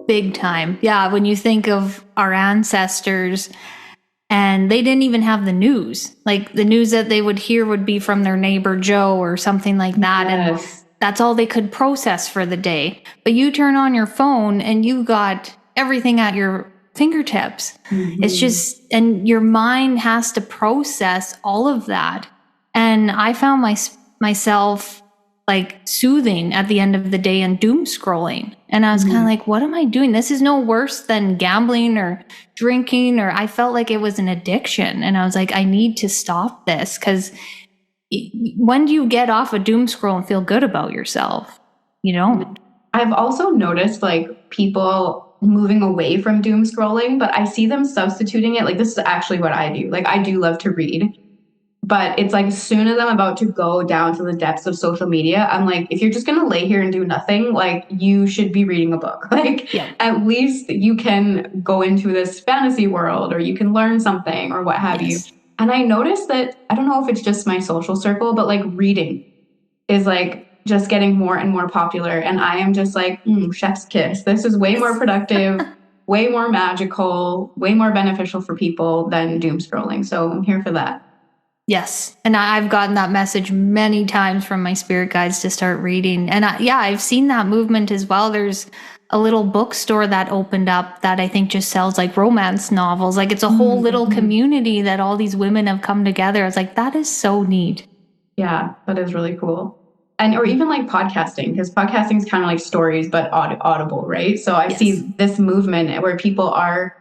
Big time. Yeah. When you think of our ancestors and they didn't even have the news, like the news that they would hear would be from their neighbor Joe or something like that. Yes. And that's all they could process for the day. But you turn on your phone and you got everything at your fingertips. It's just, and your mind has to process all of that. And I found myself like soothing at the end of the day and doom scrolling. And I was kind of like, what am I doing? This is no worse than gambling or drinking, or I felt like it was an addiction. And I was like, I need to stop this, because when do you get off a doom scroll and feel good about yourself? You don't. I've also noticed people moving away from doom scrolling, but I see them substituting it. Like this is actually what I do. I do love to read. But it's like as soon as I'm about to go down to the depths of social media, I'm like, if you're just going to lay here and do nothing, you should be reading a book. At least you can go into this fantasy world or you can learn something or what have you. And I noticed that, I don't know if it's just my social circle, but reading is just getting more and more popular. And I am just chef's kiss. This is way more productive, way more magical, way more beneficial for people than doom scrolling. So I'm here for that. Yes. And I've gotten that message many times from my spirit guides to start reading. And I've seen that movement as well. There's a little bookstore that opened up that I think just sells romance novels. It's a whole little community that all these women have come together. It's that is so neat. Yeah, that is really cool. and or even like podcasting, because podcasting is kind of like stories but audible, right? So I Yes. see this movement where people are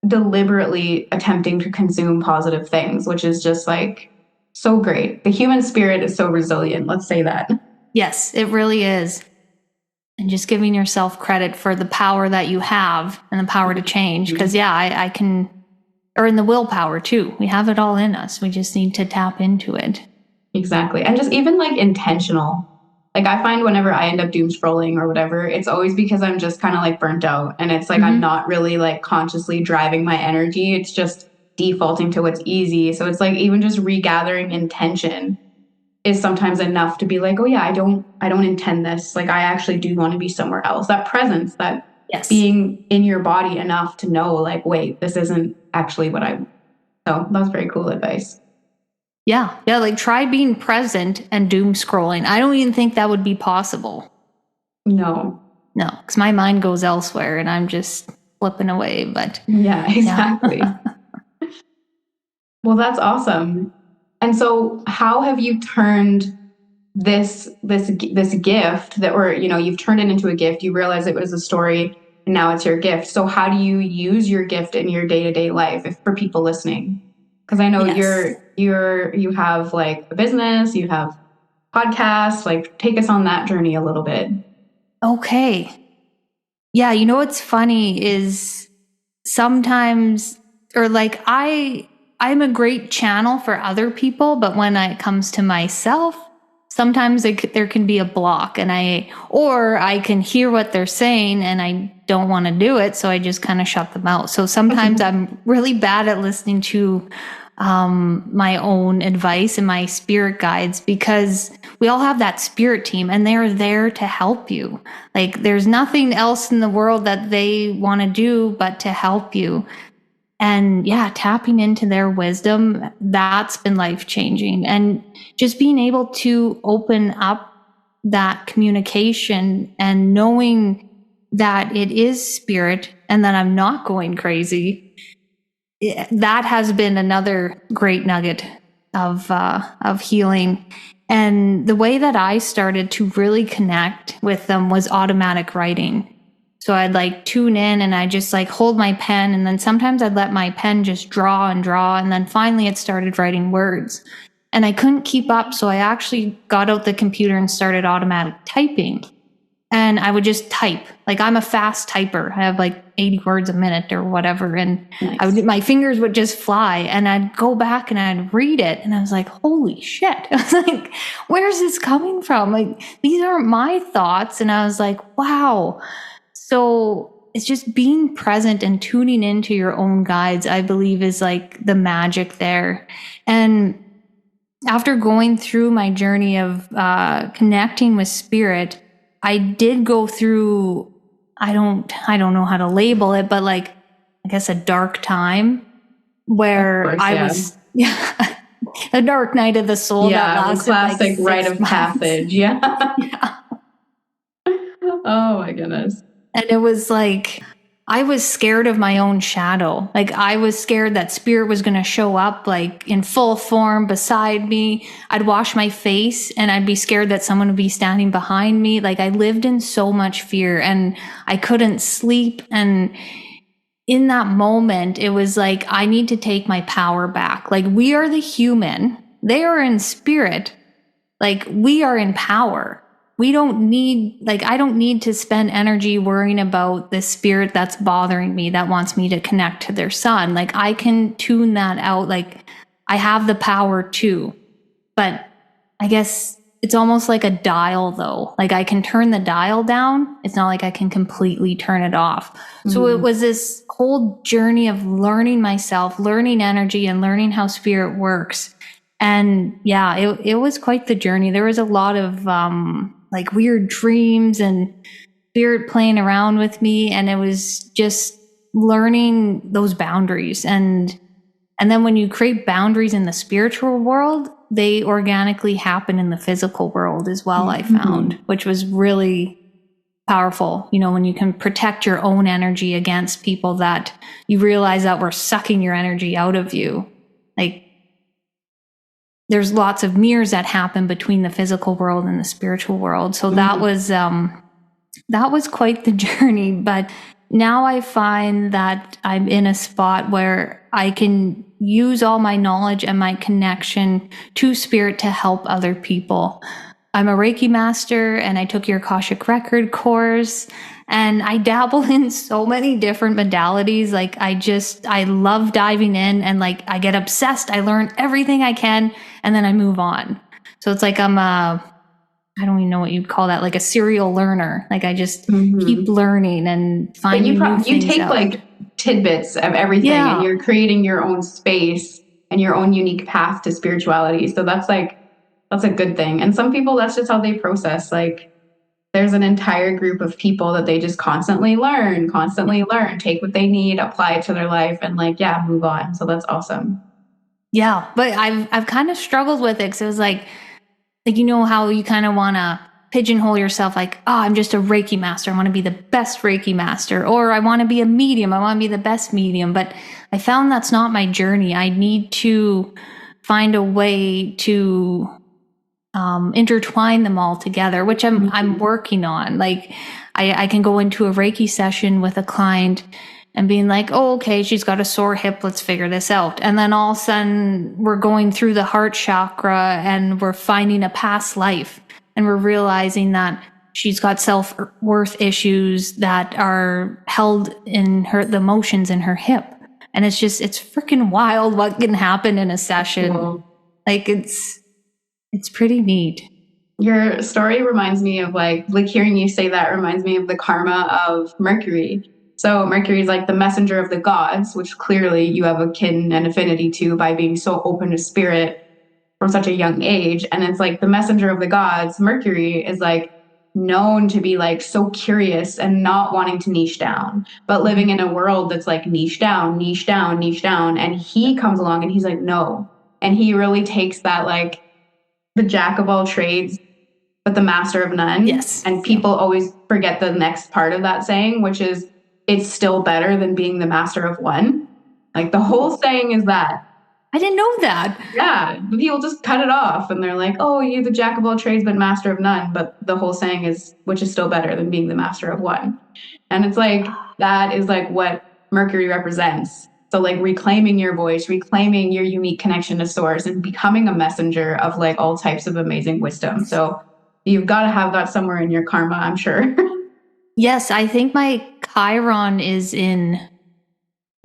deliberately attempting to consume positive things, which is just like so great. The human spirit is so resilient, let's say that. Yes, it really is. And just giving yourself credit for the power that you have and the power to change. Because, yeah, I can, or in the willpower too. We have it all in us. We just need to tap into it. Exactly. And just even like intentional. Like I find whenever I end up doom scrolling or whatever, it's always because I'm just kind of like burnt out. And it's like I'm not really like consciously driving my energy. It's just defaulting to what's easy. So it's like even just regathering intention is sometimes enough to be like, oh yeah, I don't intend this. Like I actually do want to be somewhere else. That presence, that Yes. being in your body enough to know like, wait, this isn't actually what I. So that's very cool advice. Yeah. Yeah. Like try being present and doom scrolling. I don't even think that would be possible. No. No, because my mind goes elsewhere and I'm just flipping away. But Yeah, exactly. Well, that's awesome. And so how have you turned this gift that, or you've turned it into a gift, you realize it was a story and now it's your gift. So how do you use your gift in your day-to-day life for people listening? Because I know yes. you have like a business, you have podcasts, like take us on that journey a little bit. Okay. Yeah, you know what's funny is sometimes, or like I'm a great channel for other people, but when it comes to myself, sometimes there can be a block, and I can hear what they're saying and I don't want to do it, so I just kind of shut them out. So sometimes I'm really bad at listening to my own advice and my spirit guides, because we all have that spirit team and they're there to help you. Like there's nothing else in the world that they want to do but to help you. And yeah, tapping into their wisdom, that's been life changing. And just being able to open up that communication and knowing that it is spirit and that I'm not going crazy, that has been another great nugget of healing. And the way that I started to really connect with them was automatic writing. So I'd like tune in and I just like hold my pen, and then sometimes I'd let my pen just draw and draw, and then finally it started writing words. And I couldn't keep up, so I actually got out the computer and started automatic typing. And I would just type. Like I'm a fast typer. I have like 80 words a minute or whatever. And Nice. my fingers would just fly, and I'd go back and I'd read it. And I was like, holy shit. I was like, where's this coming from? Like, these aren't my thoughts. And I was like, wow. So it's just being present and tuning into your own guides, I believe, is like the magic there. And after going through my journey of connecting with spirit, I did go through, I don't know how to label it, but like, I guess a dark time where Of course, I yeah. was, yeah, a dark night of the soul that Yeah, the lasted like classic 6 rite of months. passage. Yeah. Yeah. Oh my goodness. And it was like, I was scared of my own shadow. Like I was scared that spirit was going to show up like in full form beside me. I'd wash my face and I'd be scared that someone would be standing behind me. Like I lived in so much fear and I couldn't sleep. And in that moment, it was like, I need to take my power back. Like we are the human, they are in spirit. Like we are in power. We don't need, like, I don't need to spend energy worrying about the spirit that's bothering me, that wants me to connect to their son. Like I can tune that out. Like I have the power too. But I guess it's almost like a dial though. Like I can turn the dial down. It's not like I can completely turn it off. So it was this whole journey of learning myself, learning energy, and learning how spirit works. And yeah, it was quite the journey. There was a lot of like weird dreams and spirit playing around with me, and it was just learning those boundaries. And then when you create boundaries in the spiritual world, they organically happen in the physical world as well, I found, which was really powerful. You know, when you can protect your own energy against people that you realize that were sucking your energy out of you. Like there's lots of mirrors that happen between the physical world and the spiritual world. So that was quite the journey. But now I find that I'm in a spot where I can use all my knowledge and my connection to spirit to help other people. I'm a Reiki master, and I took your Akashic Record course, and I dabble in so many different modalities. Like I love diving in, and like I get obsessed. I learn everything I can, and then I move on. So it's like I don't even know what you'd call that, like a serial learner. Like I just keep learning and finding new things you take out. like tidbits of everything, and you're creating your own space and your own unique path to spirituality. So that's a good thing. And some people, that's just how they process. Like there's an entire group of people that they just constantly learn, take what they need, apply it to their life, and like, yeah, move on. So that's awesome. Yeah, but I've kind of struggled with it because it was like you know how you kind of want to pigeonhole yourself, like, oh, I'm just a Reiki master. I want to be the best Reiki master, or I want to be a medium. I want to be the best medium. But I found that's not my journey. I need to find a way to intertwine them all together, which I'm working on. Like I can go into a Reiki session with a client and being like, oh, okay, she's got a sore hip. Let's figure this out. And then all of a sudden we're going through the heart chakra and we're finding a past life, and we're realizing that she's got self-worth issues that are held in the emotions in her hip. And it's freaking wild what can happen in a session. Cool. Like it's pretty neat. Your story reminds me of like hearing you say that reminds me of the karma of Mercury. So Mercury is like the messenger of the gods, which clearly you have a kin and affinity to by being so open to spirit from such a young age. And it's like the messenger of the gods. Mercury is like known to be like so curious and not wanting to niche down, but living in a world that's like niche down, niche down, niche down. And he comes along and he's like, no. And he really takes that like the jack of all trades, but the master of none. Yes. And people always forget the next part of that saying, which is it's still better than being the master of one. Like the whole saying is that. I didn't know that. Yeah. People just cut it off and they're like, oh, you're the jack of all trades, but master of none. But the whole saying is, which is still better than being the master of one. And it's like, that is like what Mercury represents. So like reclaiming your voice, reclaiming your unique connection to source, and becoming a messenger of like all types of amazing wisdom. So you've got to have that somewhere in your karma, I'm sure. Yes, I think my Chiron is in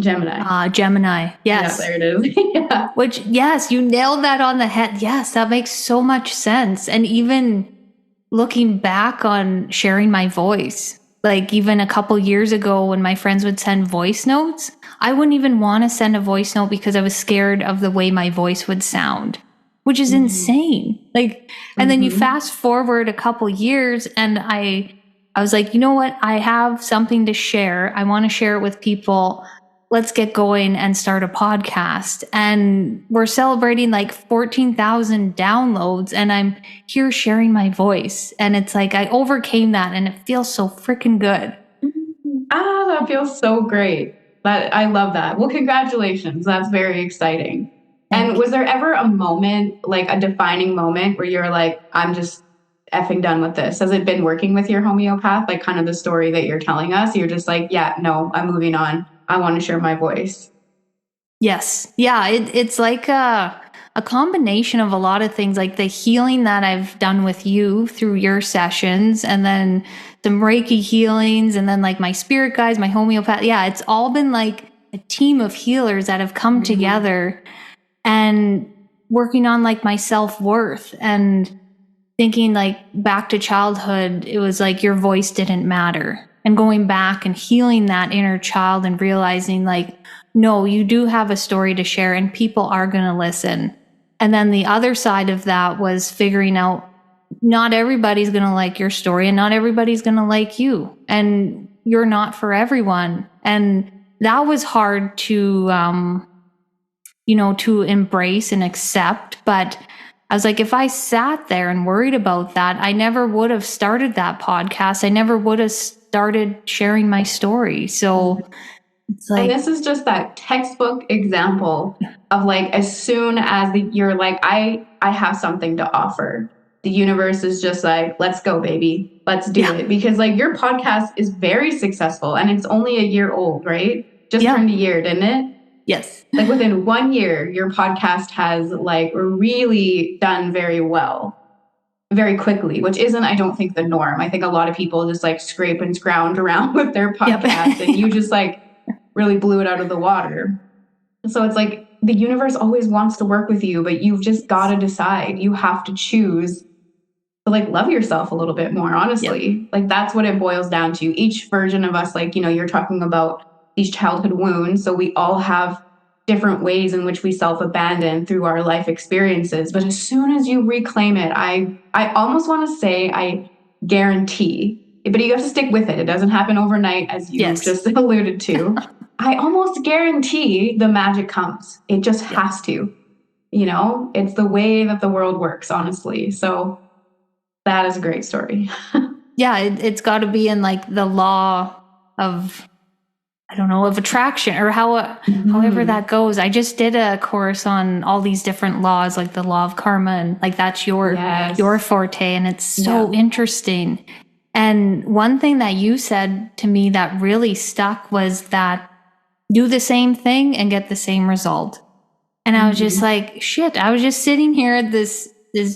Gemini. Gemini. Yes. Yeah, there it is. Yeah. Which, yes, you nailed that on the head. Yes, that makes so much sense. And even looking back on sharing my voice, like even a couple years ago when my friends would send voice notes, I wouldn't even want to send a voice note because I was scared of the way my voice would sound, which is insane. Like, and then you fast forward a couple years and I was like, you know what? I have something to share. I want to share it with people. Let's get going and start a podcast. And we're celebrating like 14,000 downloads, and I'm here sharing my voice. And it's like, I overcame that and it feels so freaking good. That feels so great. I love that. Well, congratulations. That's very exciting. And was there ever a moment, like a defining moment where you're like, I'm just effing done with this? Has it been working with your homeopath? Like kind of the story that you're telling us, you're just like, yeah, no, I'm moving on. I want to share my voice. Yes. Yeah. It's like a combination of a lot of things, like the healing that I've done with you through your sessions, and then some Reiki healings, and then like my spirit guides, my homeopath. Yeah. It's all been like a team of healers that have come together and working on like my self-worth and thinking like back to childhood. It was like your voice didn't matter, and going back and healing that inner child and realizing like, no, you do have a story to share and people are going to listen. And then the other side of that was figuring out not everybody's going to like your story and not everybody's going to like you, and you're not for everyone. And that was hard to, to embrace and accept. But I was like, if I sat there and worried about that, I never would have started that podcast. I never would have started sharing my story. So It's And like, this is just that textbook example of like, as soon as you're like, I have something to offer, the universe is just like, let's go, baby, let's do yeah, it. Because like your podcast is very successful and it's only a year old, right? Just yeah, turned a year, didn't it? yes, Like within 1 year, your podcast has like really done very well, very quickly, which isn't, I don't think, the norm. I think a lot of people just like scrape and scrounge around with their yep, podcast, and you just like really blew it out of the water. So it's like the universe always wants to work with you, but you've just got to decide. You have to choose to like love yourself a little bit more, yep, honestly. Like that's what it boils down to. Each version of us, like, you're talking about these childhood wounds. So we all have different ways in which we self-abandon through our life experiences. But as soon as you reclaim it, I almost want to say I guarantee, but you have to stick with it. It doesn't happen overnight, as you yes, just alluded to. I almost guarantee the magic comes. It just yeah. has to. It's the way that the world works, honestly. So that is a great story. Yeah, it's got to be in like the law of, I don't know, of attraction, or however Mhm. that goes. I just did a course on all these different laws, like the law of karma, and like that's your Yes. forte, and it's Yeah. so interesting. And one thing that you said to me that really stuck was that do the same thing and get the same result. And I was just Mhm. like, shit, I was just sitting here at this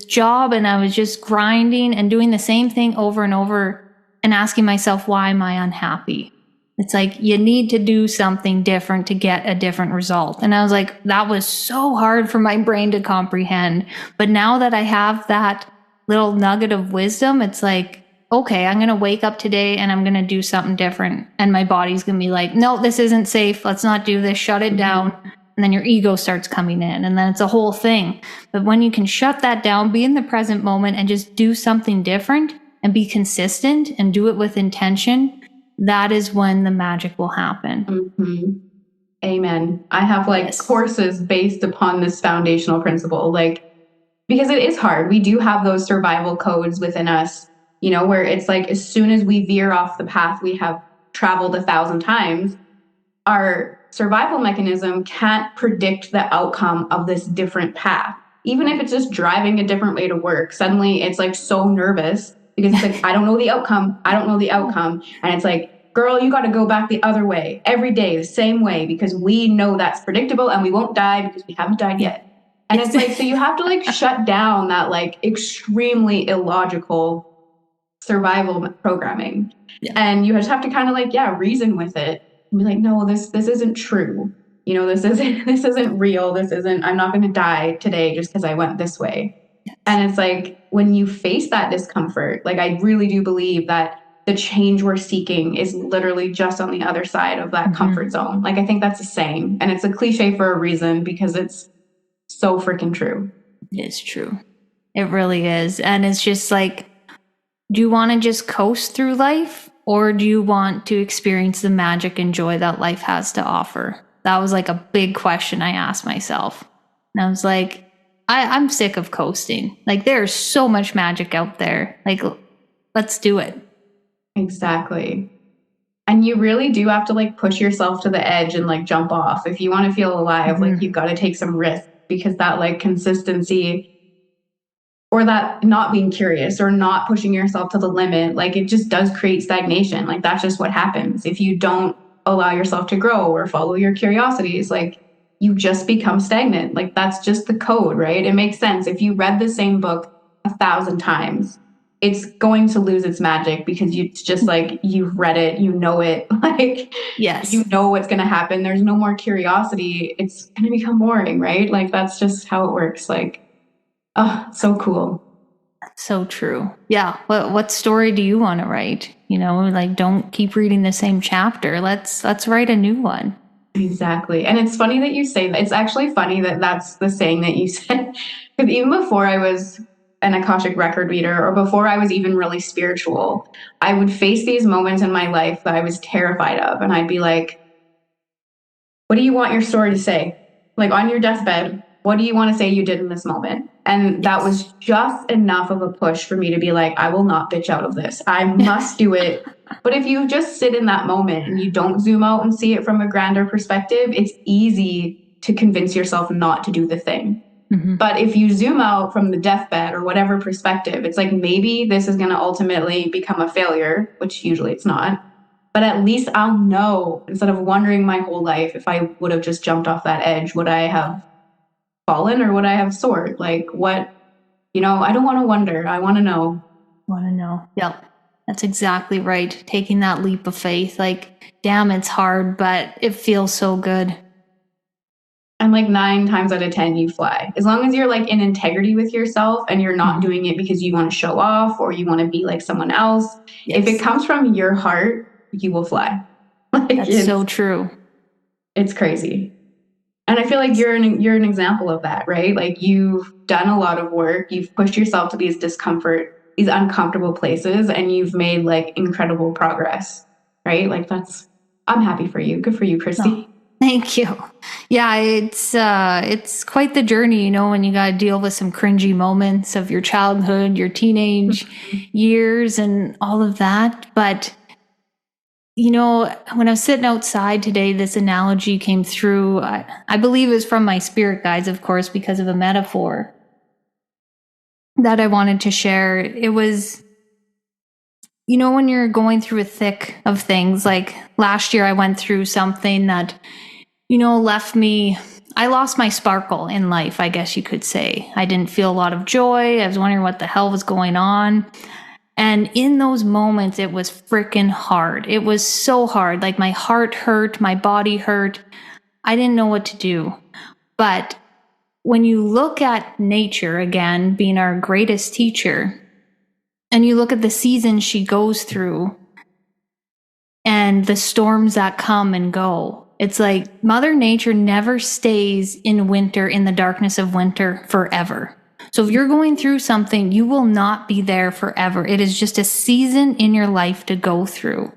job and I was just grinding and doing the same thing over and over and asking myself, why am I unhappy? It's like, you need to do something different to get a different result. And I was like, that was so hard for my brain to comprehend. But now that I have that little nugget of wisdom, it's like, okay, I'm going to wake up today and I'm going to do something different. And my body's going to be like, no, this isn't safe. Let's not do this. Shut it down. And then your ego starts coming in, and then it's a whole thing. But when you can shut that down, be in the present moment and just do something different and be consistent and do it with intention, that is when the magic will happen. Mhm. Amen. I have like Yes. courses based upon this foundational principle, like, because it is hard. We do have those survival codes within us, where it's like as soon as we veer off the path we have traveled 1,000 times, our survival mechanism can't predict the outcome of this different path. Even if it's just driving a different way to work, suddenly it's like so nervous because it's like, I don't know the outcome. I don't know the outcome. And it's like, girl, you got to go back the other way every day, the same way, because we know that's predictable and we won't die because we haven't died yet. And Yes. it's like, so you have to like shut down that like extremely illogical survival programming. Yeah. And you just have to kind of like, yeah, reason with it and be like, no, this isn't true. This isn't real. This isn't, I'm not going to die today just because I went this way. Yes. And it's like, when you face that discomfort, like, I really do believe that the change we're seeking is literally just on the other side of that comfort zone. Like, I think that's a saying, and it's a cliche for a reason because it's so freaking true. It's true. It really is. And it's just like, do you want to just coast through life, or do you want to experience the magic and joy that life has to offer? That was like a big question I asked myself. And I was like, I'm sick of coasting. Like, there's so much magic out there. Like, let's do it. Exactly. And you really do have to like push yourself to the edge and like jump off. If you want to feel alive, like, you've got to take some risk, because that like consistency, or that not being curious or not pushing yourself to the limit, like, it just does create stagnation. Like, that's just what happens. If you don't allow yourself to grow or follow your curiosities, like, you just become stagnant. Like, that's just the code, right? It makes sense. If you read the same book 1,000 times, it's going to lose its magic, because it's just like, you've read it, it, like, Yes. you know what's going to happen. There's no more curiosity. It's going to become boring, right? Like, that's just how it works. Like, oh, so cool. So true. Yeah. What story do you want to write? Like, don't keep reading the same chapter. Let's write a new one. Exactly. And it's funny that you say that. It's actually funny that that's the saying that you said. Because even before I was an Akashic record reader, or before I was even really spiritual, I would face these moments in my life that I was terrified of. And I'd be like, what do you want your story to say? Like, on your deathbed, what do you want to say you did in this moment? And that was just enough of a push for me to be like, I will not bitch out of this. I must do it But if you just sit in that moment and you don't zoom out and see it from a grander perspective, it's easy to convince yourself not to do the thing. Mm-hmm. But if you zoom out from the deathbed or whatever perspective, it's like maybe this is going to ultimately become a failure, which usually it's not. But at least I'll know, instead of wondering my whole life if I would have just jumped off that edge, would I have fallen or would I have soared? Like what, I don't want to wonder. I want to know. Yep. That's exactly right. Taking that leap of faith. Like, damn, it's hard, but it feels so good. And like 9 times out of 10, you fly. As long as you're like in integrity with yourself and you're not doing it because you want to show off or you want to be like someone else. Yes. If it comes from your heart, you will fly. That's so true. It's crazy. And I feel like you're an example of that, right? Like you've done a lot of work. You've pushed yourself to these uncomfortable places, and you've made like incredible progress, right? Like I'm happy for you. Good for you, Kristi. Oh. Thank you. Yeah, it's quite the journey, when you got to deal with some cringy moments of your childhood, your teenage years, and all of that. But, when I was sitting outside today, this analogy came through. I believe it was from my spirit guides, of course, because of a metaphor that I wanted to share. It was, when you're going through a thick of things, like last year I went through something that I lost my sparkle in life, I guess you could say. I didn't feel a lot of joy. I was wondering what the hell was going on. And in those moments, it was freaking hard. It was so hard. Like my heart hurt, my body hurt. I didn't know what to do. But when you look at nature, again, being our greatest teacher, and you look at the seasons she goes through and the storms that come and go, it's like Mother Nature never stays in winter, in the darkness of winter, forever. So if you're going through something, you will not be there forever. It is just a season in your life to go through.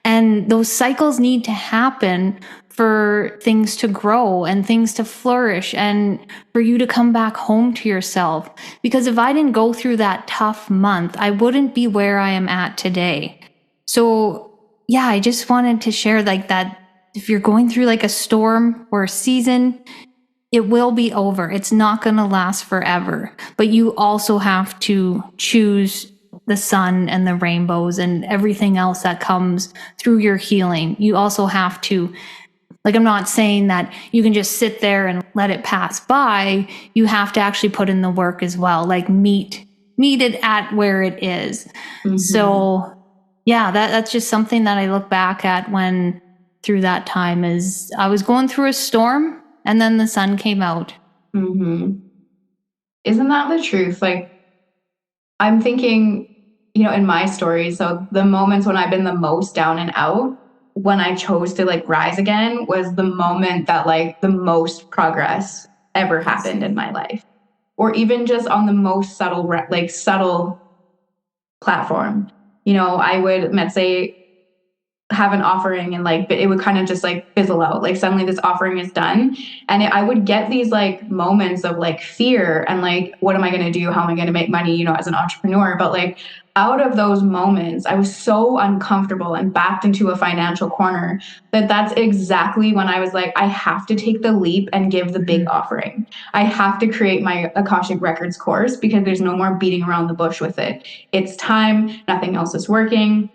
And those cycles need to happen for things to grow and things to flourish and for you to come back home to yourself. Because if I didn't go through that tough month, I wouldn't be where I am at today. So yeah, I just wanted to share like that. If you're going through like a storm or a season, it will be over. It's not going to last forever. But you also have to choose the sun and the rainbows and everything else that comes through your healing. You also have to, like, I'm not saying that you can just sit there and let it pass by. You have to actually put in the work as well, like meet it at where it is. Mm-hmm. So yeah, that's just something that I look back at when through that time is I was going through a storm and then the sun came out. Mm-hmm. Isn't that the truth? Like, I'm thinking, in my story, so the moments when I've been the most down and out, when I chose to like rise again was the moment that like the most progress ever happened in my life. Or even just on the most subtle platform. I would, let's say, have an offering and like it would kind of just like fizzle out. Like suddenly this offering is done, and I would get these like moments of like fear and like, what am I going to do? How am I going to make money? As an entrepreneur. But like out of those moments, I was so uncomfortable and backed into a financial corner that's exactly when I was like, I have to take the leap and give the big offering. I have to create my Akashic Records course because there's no more beating around the bush with it. It's time. Nothing else is working.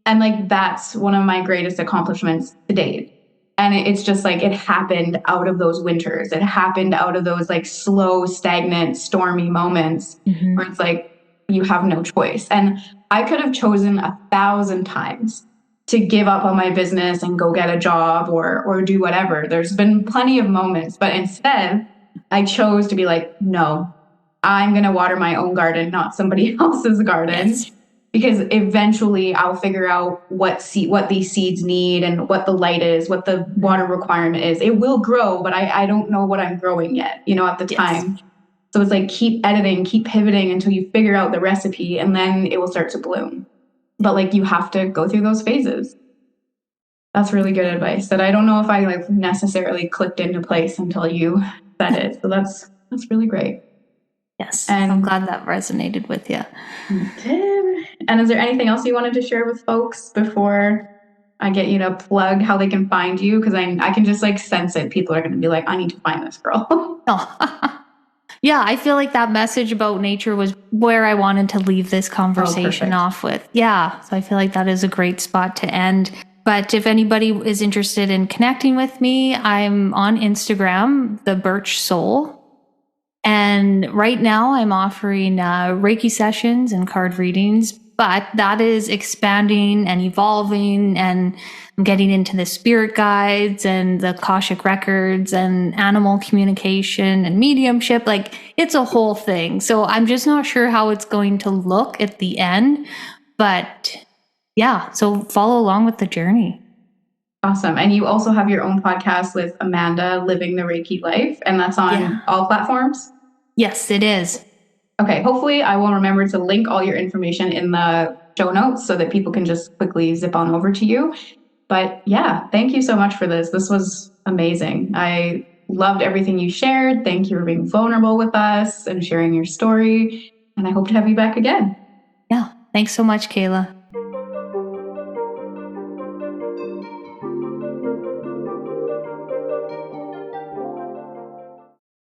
And like, that's one of my greatest accomplishments to date. And it's just like, it happened out of those winters. It happened out of those like slow, stagnant, stormy moments where it's like, you have no choice. And I could have chosen 1,000 times to give up on my business and go get a job or do whatever. There's been plenty of moments, but instead I chose to be like, no, I'm going to water my own garden, not somebody else's garden. Yes. Because eventually I'll figure out what these seeds need and what the light is, what the water requirement is. It will grow, but I don't know what I'm growing yet, at the time. So it's like, keep editing, keep pivoting until you figure out the recipe, and then it will start to bloom. But like, you have to go through those phases. That's really good advice that I don't know if I like necessarily clicked into place until you said it. So that's really great. Yes, and I'm glad that resonated with you. And is there anything else you wanted to share with folks before I get you to plug how they can find you? Because I can just like sense it. People are going to be like, I need to find this girl. Oh. Yeah, I feel like that message about nature was where I wanted to leave this conversation off with. Yeah, so I feel like that is a great spot to end. But if anybody is interested in connecting with me, I'm on Instagram, the Birch Soul. And right now I'm offering Reiki sessions and card readings, but that is expanding and evolving, and I'm getting into the spirit guides and the Akashic records and animal communication and mediumship. Like, it's a whole thing. So I'm just not sure how it's going to look at the end, but yeah, so follow along with the journey. Awesome. And you also have your own podcast with Amanda, Living the Reiki Life, and that's on all platforms? Yes, it is. Okay, hopefully I will remember to link all your information in the show notes so that people can just quickly zip on over to you. But yeah, thank you so much for this. This was amazing. I loved everything you shared. Thank you for being vulnerable with us and sharing your story. And I hope to have you back again. Yeah, thanks so much, Kayla.